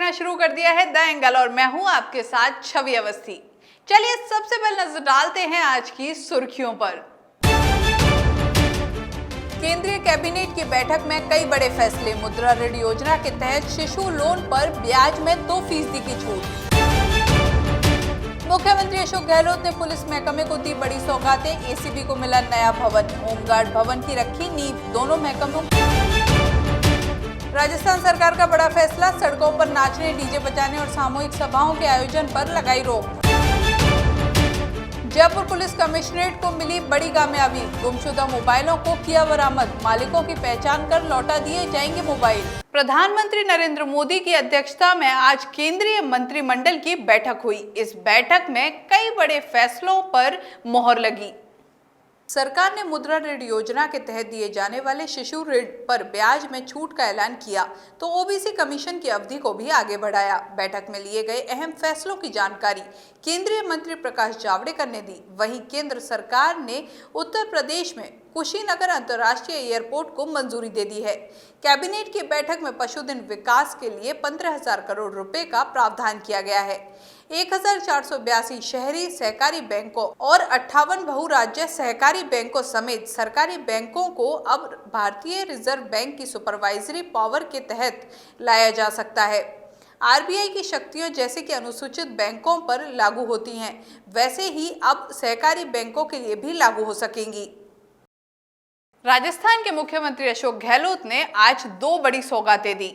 देखना शुरू कर दिया है द एंगल और मैं हूं आपके साथ छवि अवस्थी। चलिए सबसे पहले नजर डालते हैं आज की सुर्खियों पर। केंद्रीय कैबिनेट की बैठक में कई बड़े फैसले। मुद्रा ऋण योजना के तहत शिशु लोन पर ब्याज में 2% की छूट। मुख्यमंत्री अशोक गहलोत ने पुलिस महकमे को दी बड़ी सौगातें। एसीबी को मिला नया भवन, होमगार्ड भवन की रखी नींव। दोनों महकमों। राजस्थान सरकार का बड़ा फैसला, सड़कों पर नाचने, डीजे बजाने और सामूहिक सभाओं के आयोजन पर लगाई रोक। जयपुर पुलिस कमिश्नरेट को मिली बड़ी कामयाबी, गुमशुदा मोबाइलों को किया बरामद। मालिकों की पहचान कर लौटा दिए जाएंगे मोबाइल। प्रधानमंत्री नरेंद्र मोदी की अध्यक्षता में आज केंद्रीय मंत्रिमंडल की बैठक हुई। इस बैठक में कई बड़े फैसलों पर मोहर लगी। सरकार ने मुद्रा ऋण योजना के तहत दिए जाने वाले शिशु ऋण पर ब्याज में छूट का ऐलान किया तो ओबीसी कमीशन की अवधि को भी आगे बढ़ाया। बैठक में लिए गए अहम फैसलों की जानकारी केंद्रीय मंत्री प्रकाश जावड़ेकर ने दी। वहीं केंद्र सरकार ने उत्तर प्रदेश में कुशीनगर अंतर्राष्ट्रीय एयरपोर्ट को मंजूरी दे दी है। कैबिनेट की बैठक में पशुधन विकास के लिए 15,000 करोड़ रुपए का प्रावधान किया गया है। 1,482 शहरी सहकारी बैंकों और 58 बहुराज्य सहकारी बैंकों समेत सरकारी बैंकों को अब भारतीय रिजर्व बैंक की सुपरवाइजरी पावर के तहत लाया जा सकता है। आरबीआई की शक्तियों जैसे कि अनुसूचित बैंकों पर लागू होती हैं, वैसे ही अब सहकारी बैंकों के लिए भी लागू हो सकेंगी। राजस्थान के मुख्यमंत्री अशोक गहलोत ने आज 2 बड़ी सौगातें दी।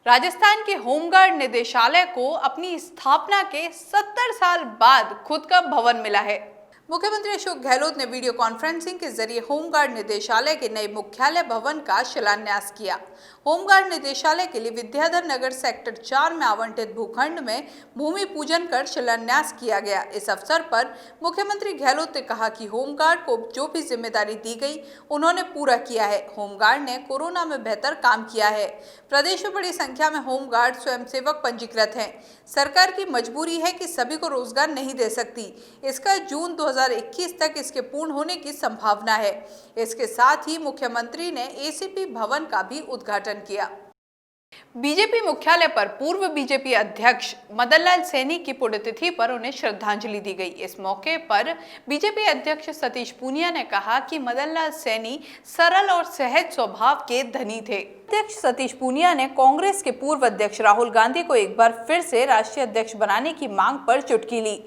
राजस्थान के होमगार्ड निदेशालय को अपनी स्थापना के 70 साल बाद खुद का भवन मिला है। मुख्यमंत्री अशोक गहलोत ने वीडियो कॉन्फ्रेंसिंग के जरिए होमगार्ड निदेशालय के नए मुख्यालय भवन का शिलान्यास किया। होमगार्ड निदेशालय के लिए विद्याधर नगर सेक्टर 4 में आवंटित भूखंड में भूमि पूजन कर शिलान्यास किया गया। इस अवसर पर मुख्यमंत्री गहलोत ने कहा कि होमगार्ड को जो भी जिम्मेदारी दी गई उन्होंने पूरा किया है। होमगार्ड ने कोरोना में बेहतर काम किया है। प्रदेश में बड़ी संख्या में होमगार्ड स्वयंसेवक पंजीकृत हैं। सरकार की मजबूरी है कि सभी को रोजगार नहीं दे सकती। इसका जून 2021 तक इसके पूर्ण होने की संभावना है। इसके साथ ही मुख्यमंत्री ने एसीपी भवन का भी उद्घाटन किया। बीजेपी मुख्यालय पर पूर्व बीजेपी अध्यक्ष मदन लाल सैनी की पुण्यतिथि पर उन्हें श्रद्धांजलि दी गई। इस मौके पर बीजेपी अध्यक्ष सतीश पूनिया ने कहा कि मदन लाल सैनी सरल और सहज स्वभाव के धनी थे। अध्यक्ष सतीश पूनिया ने कांग्रेस के पूर्व अध्यक्ष राहुल गांधी को एक बार फिर से राष्ट्रीय अध्यक्ष बनाने की मांग पर चुटकी ली।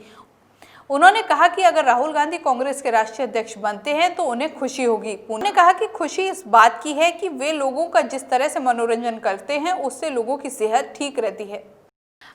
उन्होंने कहा कि अगर राहुल गांधी कांग्रेस के राष्ट्रीय अध्यक्ष बनते हैं तो उन्हें खुशी होगी। उन्होंने कहा कि खुशी इस बात की है कि वे लोगों का जिस तरह से मनोरंजन करते हैं उससे लोगों की सेहत ठीक रहती है।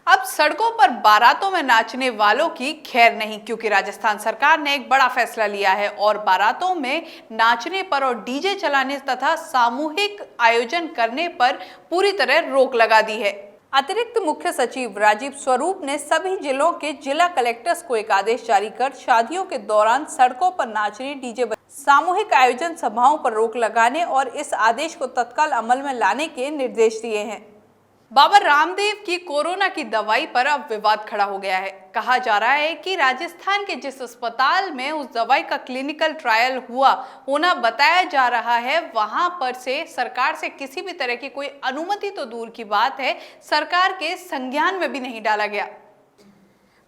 अब सड़कों पर बारातों में नाचने वालों की खैर नहीं, क्योंकि राजस्थान सरकार ने एक बड़ा फैसला लिया है और बारातों में नाचने पर और डीजे चलाने तथा सामूहिक आयोजन करने पर पूरी तरह रोक लगा दी है। अतिरिक्त मुख्य सचिव राजीव स्वरूप ने सभी जिलों के जिला कलेक्टर्स को एक आदेश जारी कर शादियों के दौरान सड़कों पर नाचने, डीजे सामूहिक आयोजन सभाओं पर रोक लगाने और इस आदेश को तत्काल अमल में लाने के निर्देश दिए हैं। बाबा रामदेव की कोरोना की दवाई पर अब विवाद खड़ा हो गया है। कहा जा रहा है कि राजस्थान के जिस अस्पताल में उस दवाई का क्लिनिकल ट्रायल होना बताया जा रहा है, वहां पर से सरकार से किसी भी तरह की कोई अनुमति तो दूर की बात है, सरकार के संज्ञान में भी नहीं डाला गया।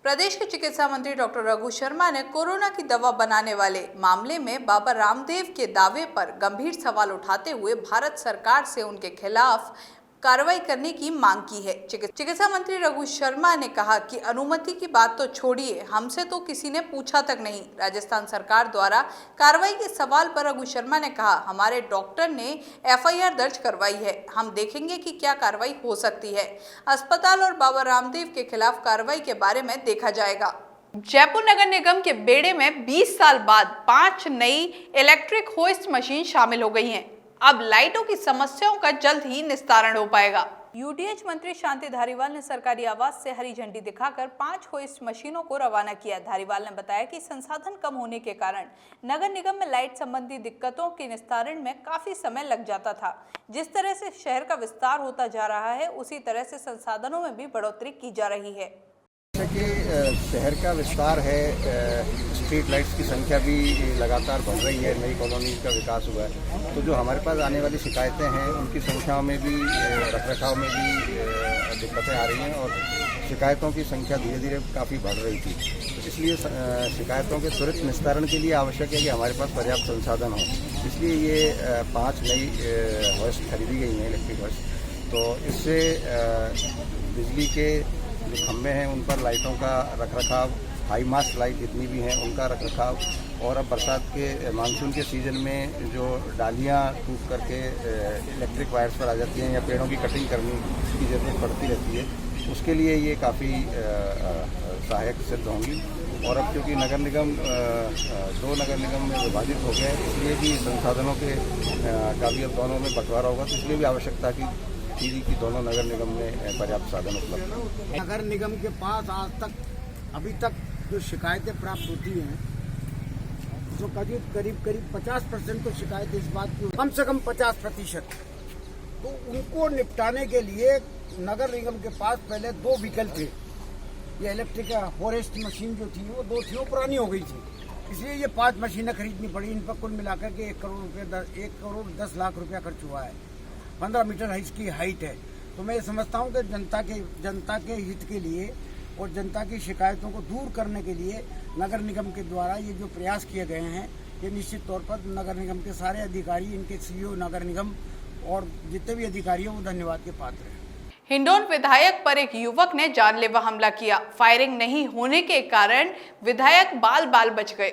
प्रदेश के चिकित्सा मंत्री डॉक्टर रघु शर्मा ने कोरोना की दवा बनाने वाले मामले में बाबा रामदेव के दावे पर गंभीर सवाल उठाते हुए भारत सरकार से उनके खिलाफ कार्रवाई करने की मांग की है। चिकित्सा मंत्री रघु शर्मा ने कहा कि अनुमति की बात तो छोड़िए, हमसे तो किसी ने पूछा तक नहीं। राजस्थान सरकार द्वारा कार्रवाई के सवाल पर रघु शर्मा ने कहा, हमारे डॉक्टर ने एफआईआर दर्ज करवाई है, हम देखेंगे कि क्या कार्रवाई हो सकती है। अस्पताल और बाबा रामदेव के खिलाफ कार्रवाई के बारे में देखा जाएगा। जयपुर नगर निगम के बेड़े में 20 साल बाद 5 नई इलेक्ट्रिक होइस्ट मशीन शामिल हो गई हैं। अब लाइटों की समस्याओं का जल्द ही निस्तारण हो पाएगा। यूडीएच मंत्री शांति धारीवाल ने सरकारी आवास से हरी झंडी दिखाकर 5 होइस्ट मशीनों को रवाना किया। धारीवाल ने बताया कि संसाधन कम होने के कारण नगर निगम में लाइट संबंधी दिक्कतों के निस्तारण में काफी समय लग जाता था। जिस तरह से शहर का विस्तार होता जा रहा है, उसी तरह से संसाधनों में भी बढ़ोतरी की जा रही है। कि शहर का विस्तार है, स्ट्रीट लाइट्स की संख्या भी लगातार बढ़ रही है, नई कॉलोनी का विकास हुआ है, तो जो हमारे पास आने वाली शिकायतें हैं उनकी संख्या में भी, रखरखाव में भी दिक्कतें आ रही हैं और शिकायतों की संख्या धीरे धीरे काफ़ी बढ़ रही थी। तो इसलिए शिकायतों के त्वरित निस्तारण के लिए आवश्यक है कि हमारे पास पर्याप्त संसाधन हो। इसलिए ये 5 नई होस्ट खरीदी गई हैं, इलेक्ट्रिक होस्ट। तो इससे बिजली के जो खंभे हैं उन पर लाइटों का रखरखाव, हाई मास्ट लाइट जितनी भी हैं उनका रखरखाव, और अब बरसात के मानसून के सीज़न में जो डालियाँ टूट करके इलेक्ट्रिक वायर्स पर आ जाती हैं या पेड़ों की कटिंग करने की ज़रूरत पड़ती रहती है, उसके लिए ये काफ़ी सहायक सिद्ध होंगी। और अब क्योंकि नगर निगम 2 नगर निगम में विभाजित हो गया है, इसलिए भी संसाधनों के का भी अब दोनों में बंटवारा होगा, तो इसलिए भी आवश्यकता की दोनों नगर निगम में पर्याप्त साधन उपलब्ध हैं। नगर निगम के पास आज तक अभी तक जो शिकायतें प्राप्त होती हैं, तो करीब 50% तो शिकायत इस बात की, कम से कम 50%, तो उनको निपटाने के लिए नगर निगम के पास पहले 2 व्हीकल थे। ये इलेक्ट्रिक फॉरेस्ट मशीन जो थी वो 2 थी, वो पुरानी हो गई थी, इसलिए ये 5 मशीनें खरीदनी पड़ी। इन पर कुल मिलाकर के 1 करोड़ 10 लाख रुपया खर्च हुआ है। 15 मीटर इसकी हाइट है। तो मैं ये समझता हूँ कि जनता के हित के लिए और जनता की शिकायतों को दूर करने के लिए नगर निगम के द्वारा ये जो प्रयास किए गए हैं, ये निश्चित तौर पर नगर निगम के सारे अधिकारी, इनके सीईओ नगर निगम और जितने भी अधिकारी हैं वो धन्यवाद के पात्र हैं। हिंडौन विधायक पर एक युवक ने जानलेवा हमला किया। फायरिंग नहीं होने के कारण विधायक बाल बच गए।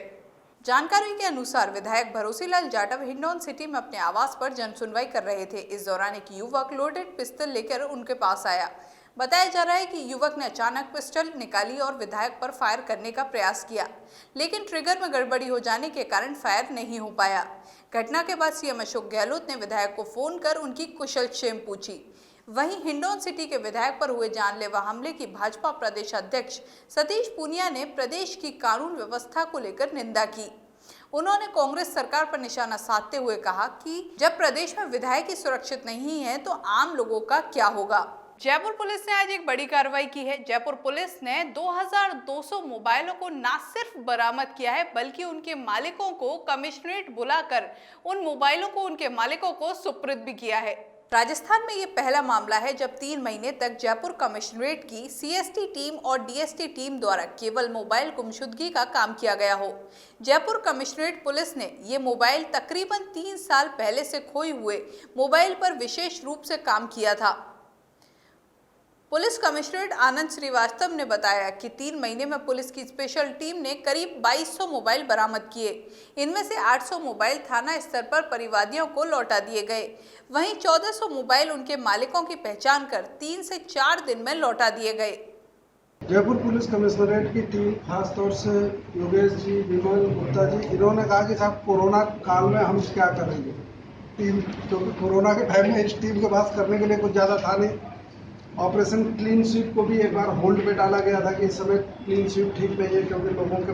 जानकारी के अनुसार विधायक भरोसीलाल जाटव हिंडौन सिटी में अपने आवास पर जनसुनवाई कर रहे थे। इस दौरान एक युवक लोडेड पिस्टल लेकर उनके पास आया। बताया जा रहा है कि युवक ने अचानक पिस्टल निकाली और विधायक पर फायर करने का प्रयास किया, लेकिन ट्रिगर में गड़बड़ी हो जाने के कारण फायर नहीं हो पाया। घटना के बाद सीएम अशोक गहलोत ने विधायक को फोन कर उनकी कुशलक्षेम पूछी। वहीं हिंडौन सिटी के विधायक पर हुए जानलेवा हमले की भाजपा प्रदेश अध्यक्ष सतीश पूनिया ने प्रदेश की कानून व्यवस्था को लेकर निंदा की। उन्होंने कांग्रेस सरकार पर निशाना साधते हुए कहा कि जब प्रदेश में विधायक ही सुरक्षित नहीं है तो आम लोगों का क्या होगा। जयपुर पुलिस ने आज एक बड़ी कार्रवाई की है। जयपुर पुलिस ने 2200 मोबाइलों को न सिर्फ बरामद किया है, बल्कि उनके मालिकों को कमिश्नरेट बुलाकर उन मोबाइलों को उनके मालिकों को सुपुर्द भी किया है। राजस्थान में ये पहला मामला है जब 3 महीने तक जयपुर कमिश्नरेट की सीएसटी टीम और डीएसटी टीम द्वारा केवल मोबाइल गुमशुदगी का काम किया गया हो। जयपुर कमिश्नरेट पुलिस ने ये मोबाइल तकरीबन 3 साल पहले से खोए हुए मोबाइल पर विशेष रूप से काम किया था। पुलिस कमिश्नरेट आनंद श्रीवास्तव ने बताया कि 3 महीने में पुलिस की स्पेशल टीम ने करीब 2200 मोबाइल बरामद किए। इनमें से 800 मोबाइल थाना स्तर पर परिवादियों को लौटा दिए गए। वहीं 1400 मोबाइल उनके मालिकों की पहचान कर 3 से 4 दिन में लौटा दिए गए। जयपुर पुलिस कमिश्नरेट की टीम, खासतौर से योगेश जी, विमल गुप्ता जी, इन्होंने कहा कि साहब कोरोना काल में हम क्या करेंगे। टीम, क्योंकि कोरोना के टाइम में इस टीम के पास करने के लिए कुछ ज़्यादा था नहीं। ऑपरेशन क्लीन स्वीप को भी एक बार होल्ड पे डाला गया था कि इस समय क्लीन स्वीप ठीक नहीं है, क्योंकि लोगों के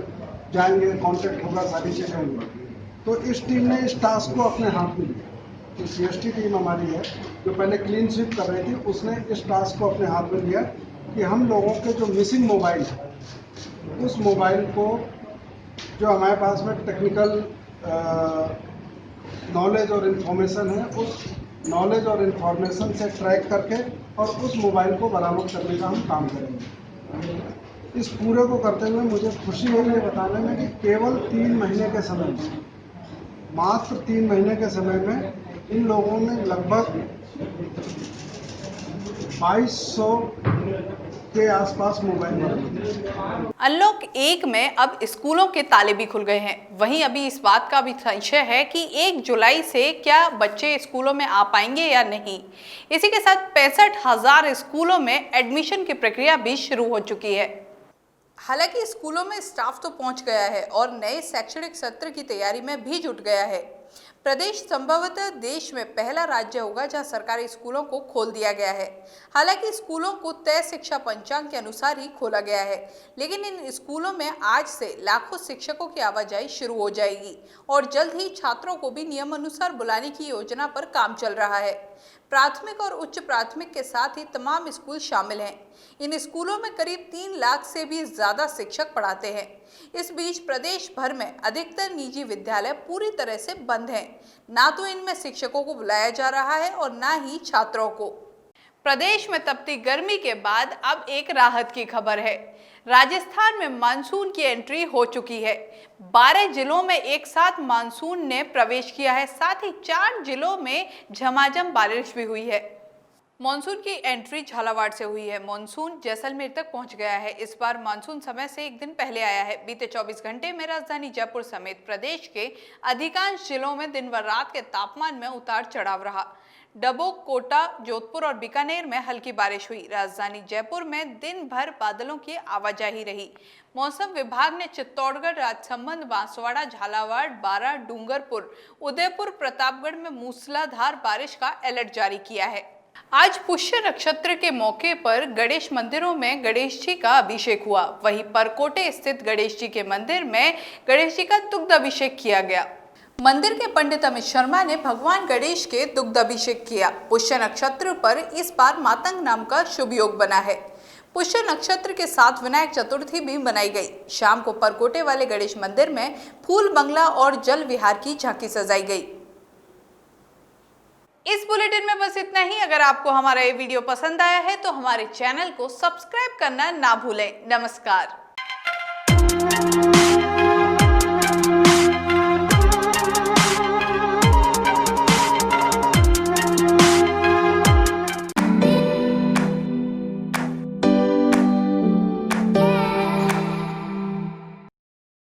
जाएंगे, कांटेक्ट होगा, सारी चीज़ें होंगी। तो इस टीम ने इस टास्क को अपने हाथ में लिया। जो सीएसटी टीम हमारी है, जो पहले क्लीन स्वीप कर रही थी, उसने इस टास्क को अपने हाथ में लिया कि हम लोगों के जो मिसिंग मोबाइल है, उस मोबाइल को जो हमारे पास में टेक्निकल नॉलेज और इन्फॉर्मेशन है, उस नॉलेज और इन्फॉर्मेशन से ट्रैक करके और उस मोबाइल को बरामद करने का हम काम करेंगे। इस पूरे को करते हुए मुझे खुशी है ये बताने में कि केवल 3 महीने के समय में, मात्र 3 महीने के समय में इन लोगों ने लगभग 2200 के आसपास मोबाइल बरामद। अनलॉक 1 में अब स्कूलों के ताले भी खुल गए हैं। वहीं अभी इस बात का भी संशय है कि 1 जुलाई से क्या बच्चे स्कूलों में आ पाएंगे या नहीं। इसी के साथ 65,000 स्कूलों में एडमिशन की प्रक्रिया भी शुरू हो चुकी है। हालांकि स्कूलों में स्टाफ तो पहुंच गया है और नए शैक्षणिक सत्र की तैयारी में भी जुट गया है। प्रदेश संभवतः देश में पहला राज्य होगा जहां सरकारी स्कूलों को खोल दिया गया है। हालांकि स्कूलों को तय शिक्षा पंचांग के अनुसार ही खोला गया है, लेकिन इन स्कूलों में आज से लाखों शिक्षकों की आवाजाही शुरू हो जाएगी और जल्द ही छात्रों को भी नियमानुसार बुलाने की योजना पर काम चल रहा है। प्राथमिक और उच्च प्राथमिक के साथ ही तमाम स्कूल शामिल हैं। इन स्कूलों में करीब 3 लाख से भी ज्यादा शिक्षक पढ़ाते हैं। इस बीच प्रदेश भर में अधिकतर निजी विद्यालय पूरी तरह से बंद हैं। ना तो इनमें शिक्षकों को बुलाया जा रहा है और ना ही छात्रों को। प्रदेश में तपती गर्मी के बाद अब एक राहत की खबर है। राजस्थान में मानसून की एंट्री हो चुकी है। 12 जिलों में एक साथ मानसून ने प्रवेश किया है। साथ ही 4 जिलों में झमाझम बारिश भी हुई है। मानसून की एंट्री झालावाड़ से हुई है। मानसून जैसलमेर तक पहुंच गया है। इस बार मानसून समय से एक दिन पहले आया है। बीते 24 घंटे में राजधानी जयपुर समेत प्रदेश के अधिकांश जिलों में दिन व रात के तापमान में उतार चढ़ाव रहा। डबोक, कोटा, जोधपुर और बीकानेर में हल्की बारिश हुई। राजधानी जयपुर में दिन भर बादलों की आवाजाही रही। मौसम विभाग ने चित्तौड़गढ़, राजसमंद, बांसवाड़ा, झालावाड़, बारां, डूंगरपुर, उदयपुर, प्रतापगढ़ में मूसलाधार बारिश का अलर्ट जारी किया है। आज पुष्य नक्षत्र के मौके पर गणेश मंदिरों में गणेश जी का अभिषेक हुआ। वहीं परकोटे स्थित गणेश जी के मंदिर में गणेश जी का दुग्ध अभिषेक किया गया। मंदिर के पंडित अमित शर्मा ने भगवान गणेश के दुग्ध अभिषेक किया। पुष्य नक्षत्र पर इस बार मातंग नाम का शुभ योग बना है। पुष्य नक्षत्र के साथ विनायक चतुर्थी भी मनाई गई। शाम को परकोटे वाले गणेश मंदिर में फूल बंगला और जल विहार की झांकी सजाई गई। इस बुलेटिन में बस इतना ही। अगर आपको हमारा ये वीडियो पसंद आया है तो हमारे चैनल को सब्सक्राइब करना ना भूलें। नमस्कार।